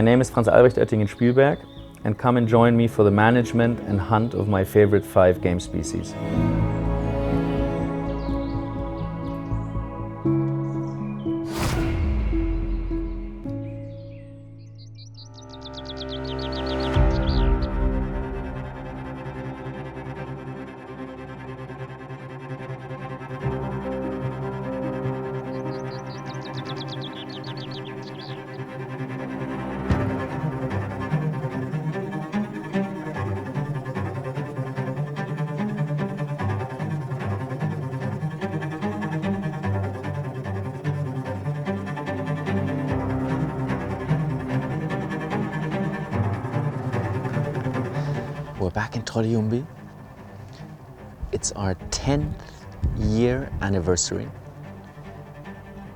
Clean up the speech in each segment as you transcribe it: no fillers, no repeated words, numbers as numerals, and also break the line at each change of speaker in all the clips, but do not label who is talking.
name is Franz-Albrecht, Oettingen-Spielberg, and come and join me for the management and hunt of my favorite 5 game species.
We're back in Trolle Ljungby. It's our 10th year anniversary.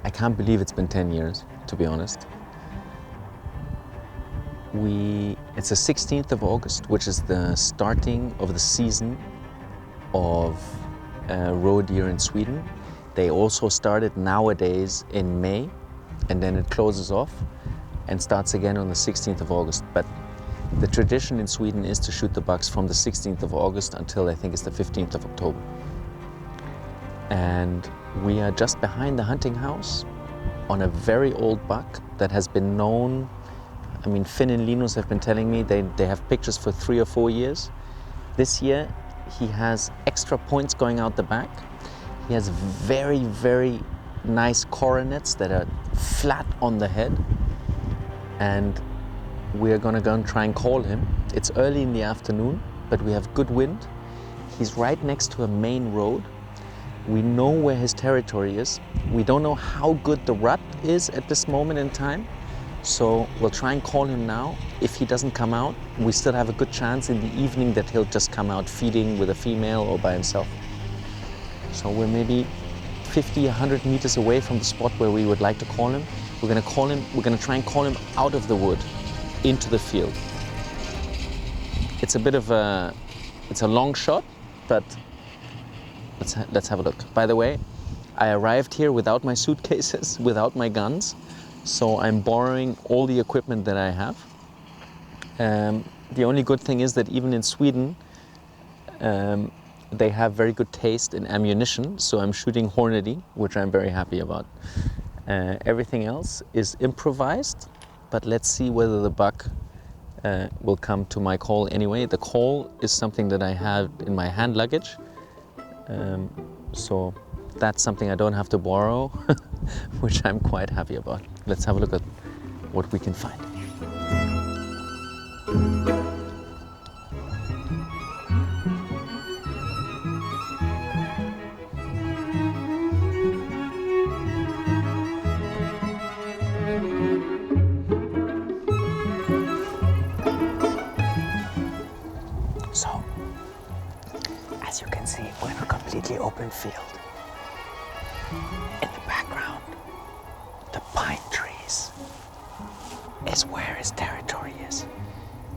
I can't believe it's been 10 years, to be honest. It's the 16th of August, which is the starting of the season of roe deer in Sweden. They also started nowadays in May, and then it closes off and starts again on the 16th of August. But the tradition in Sweden is to shoot the bucks from the 16th of August until I think it's the 15th of October. And we are just behind the hunting house on a very old buck that has been known. I mean, Finn and Linus have been telling me they have pictures for 3 or 4 years. This year he has extra points going out the back. He has very, very nice coronets that are flat on the head. And we're gonna go and try and call him. It's early in the afternoon, but we have good wind. He's right next to a main road. We know where his territory is. We don't know how good the rut is at this moment in time. So we'll try and call him now. If he doesn't come out, we still have a good chance in the evening that he'll just come out feeding with a female or by himself. So we're maybe 50, 100 meters away from the spot where we would like to call him. We're gonna try and call him out of the wood into the field. It's a bit of it's a long shot, but let's have a look. By the way, I arrived here without my suitcases, without my guns, so I'm borrowing all the equipment that I have. The only good thing is that even in Sweden, they have very good taste in ammunition, so I'm shooting Hornady, which I'm very happy about. Everything else is improvised, but let's see whether the buck will come to my call anyway. The call is something that I have in my hand luggage, so that's something I don't have to borrow, which I'm quite happy about. Let's have a look at what we can find. So, as you can see, we're in a completely open field. In the background, the pine trees is where his territory is.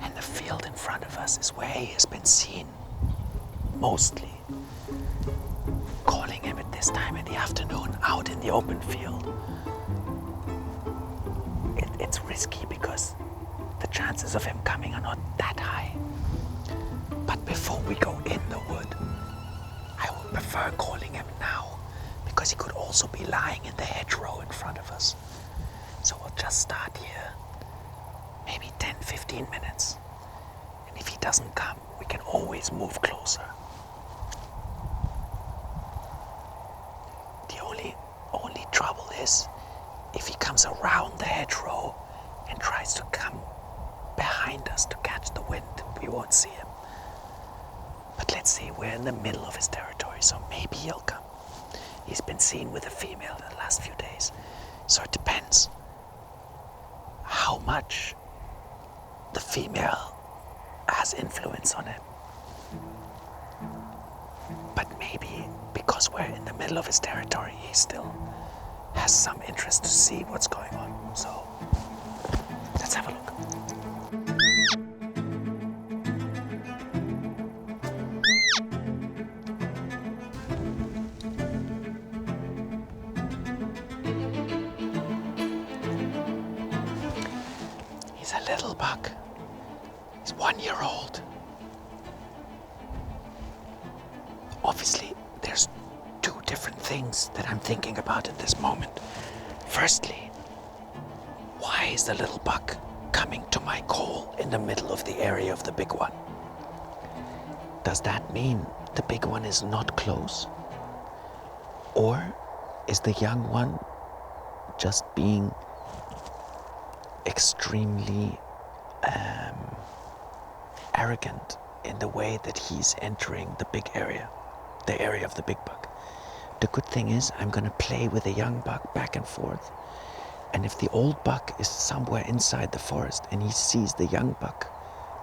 And the field in front of us is where he has been seen, mostly. Calling him at this time in the afternoon out in the open field. It's risky because the chances of him coming are not that high. But before we go in the wood, I would prefer calling him now, because he could also be lying in the hedgerow in front of us. So we'll just start here, maybe 10, 15 minutes. And if he doesn't come, we can always move closer. The only trouble is, if he comes around the hedgerow and tries to come behind us to catch the wind, we won't see him. But let's see, we're in the middle of his territory, so maybe he'll come. He's been seen with a female in the last few days, so it depends how much the female has influence on him. But maybe because we're in the middle of his territory, he still has some interest to see what's going on. So let's have a look. He's a little buck. He's 1 year old. Obviously, there's two different things that I'm thinking about at this moment. Firstly, why is the little buck coming to my call in the middle of the area of the big one? Does that mean the big one is not close? Or is the young one just being extremely arrogant in the way that he's entering the big area, the area of the big buck? The good thing is I'm going to play with the young buck back and forth. And if the old buck is somewhere inside the forest and he sees the young buck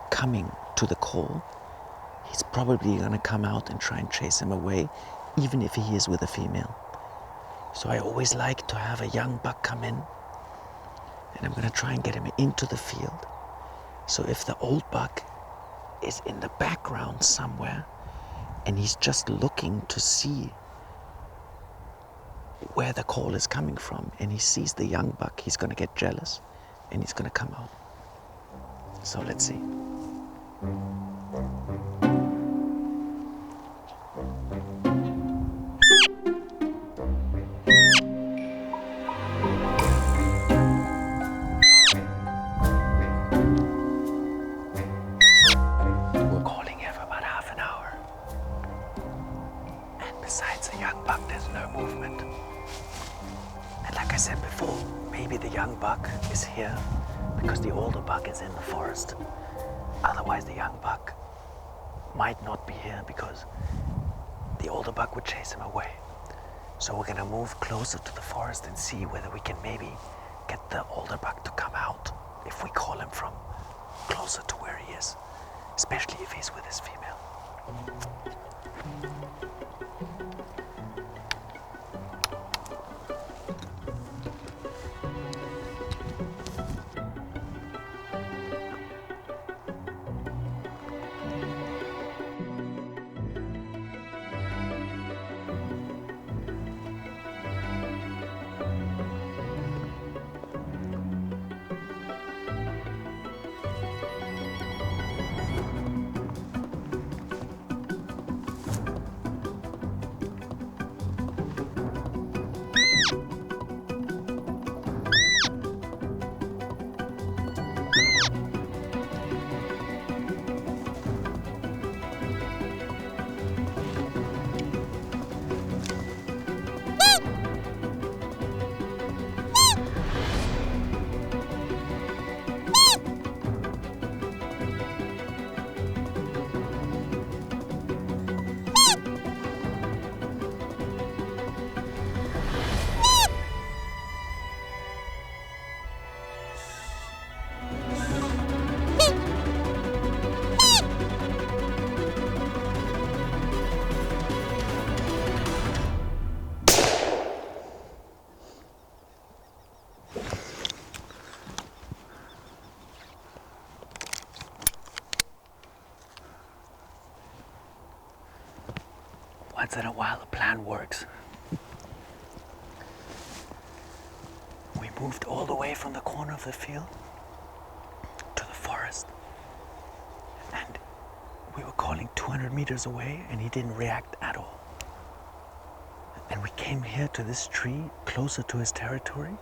coming to the call, he's probably going to come out and try and chase him away, even if he is with a female. So I always like to have a young buck come in, and I'm going to try and get him into the field. So if the old buck is in the background somewhere and he's just looking to see where the call is coming from and he sees the young buck, he's going to get jealous and he's going to come out. So let's see. We're calling here for about half an hour. And besides the young buck, there's no movement. And like I said before, maybe the young buck is here because the older buck is in the forest. Otherwise, the young buck might not be here because the older buck would chase him away. So we're gonna move closer to the forest and see whether we can maybe get the older buck to come out if we call him from closer to where he is, especially if he's with his female. Once in a while, a plan works. We moved all the way from the corner of the field to the forest. And we were calling 200 meters away and he didn't react at all. And we came here to this tree closer to his territory.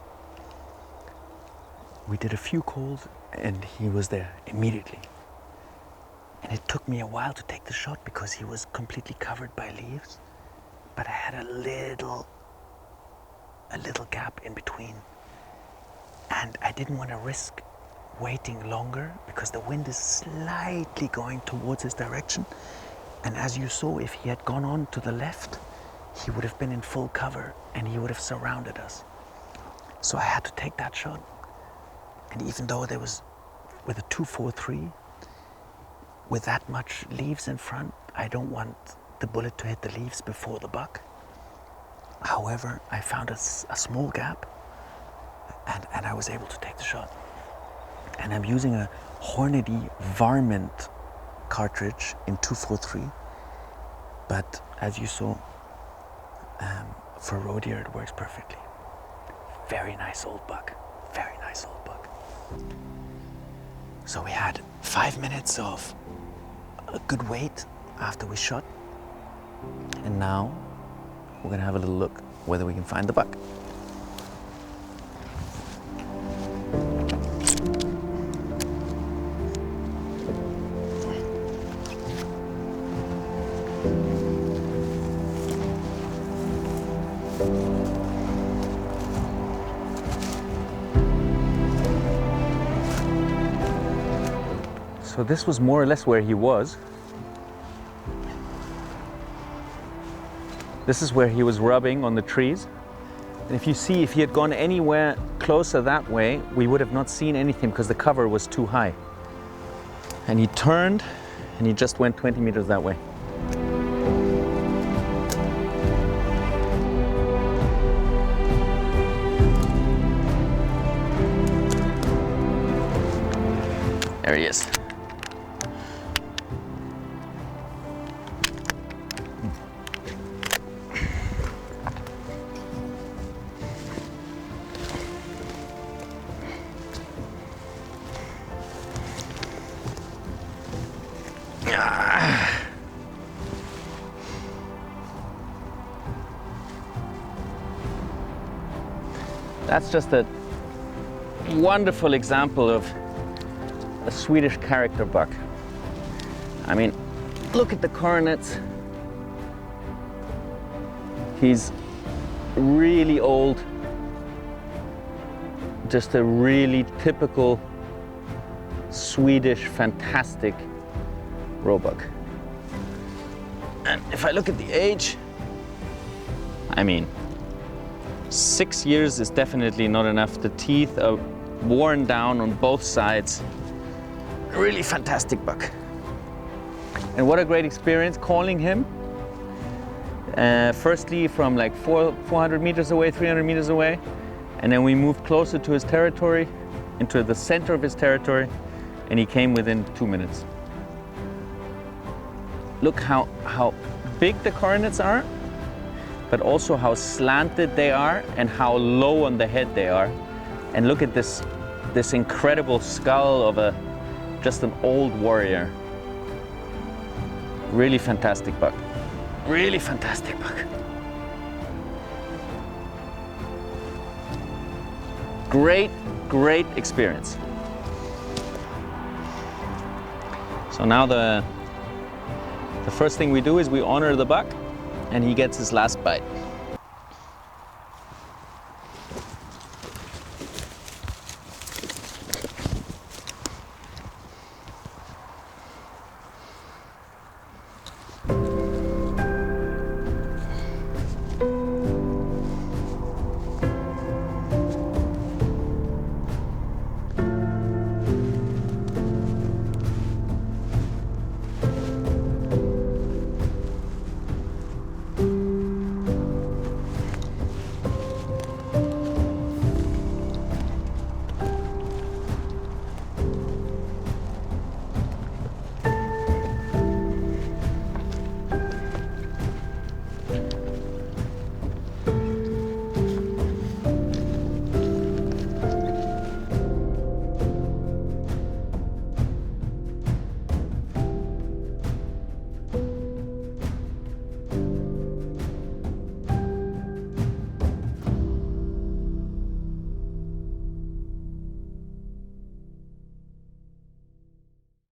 We did a few calls and he was there immediately. And it took me a while to take the shot because he was completely covered by leaves. But I had a little gap in between. And I didn't want to risk waiting longer because the wind is slightly going towards his direction. And as you saw, if he had gone on to the left, he would have been in full cover and he would have surrounded us. So I had to take that shot. And even though there was, with a 243, with that much leaves in front, I don't want the bullet to hit the leaves before the buck. However, I found a small gap and I was able to take the shot. And I'm using a Hornady varmint cartridge in 243, but as you saw, for roe deer it works perfectly. Very nice old buck, very nice old buck. So we had 5 minutes of a good wait after we shot. And now we're gonna have a little look whether we can find the buck. So this was more or less where he was. This is where he was rubbing on the trees. And if you see, if he had gone anywhere closer that way, we would have not seen anything because the cover was too high. And he turned and he just went 20 meters that way. There he is. That's just a wonderful example of a Swedish character buck. I mean, look at the coronets. He's really old. Just a really typical Swedish, fantastic roebuck. And if I look at the age, I mean, 6 years is definitely not enough. The teeth are worn down on both sides. Really fantastic buck. And what a great experience calling him. Firstly from like 400 meters away, 300 meters away. And then we moved closer to his territory, into the center of his territory, and he came within 2 minutes. Look how big the coronets are, but also how slanted they are and how low on the head they are. And look at this incredible skull of just an old warrior. Really fantastic buck. Really fantastic buck. Great, great experience. So now the first thing we do is we honor the buck, and he gets his last bite.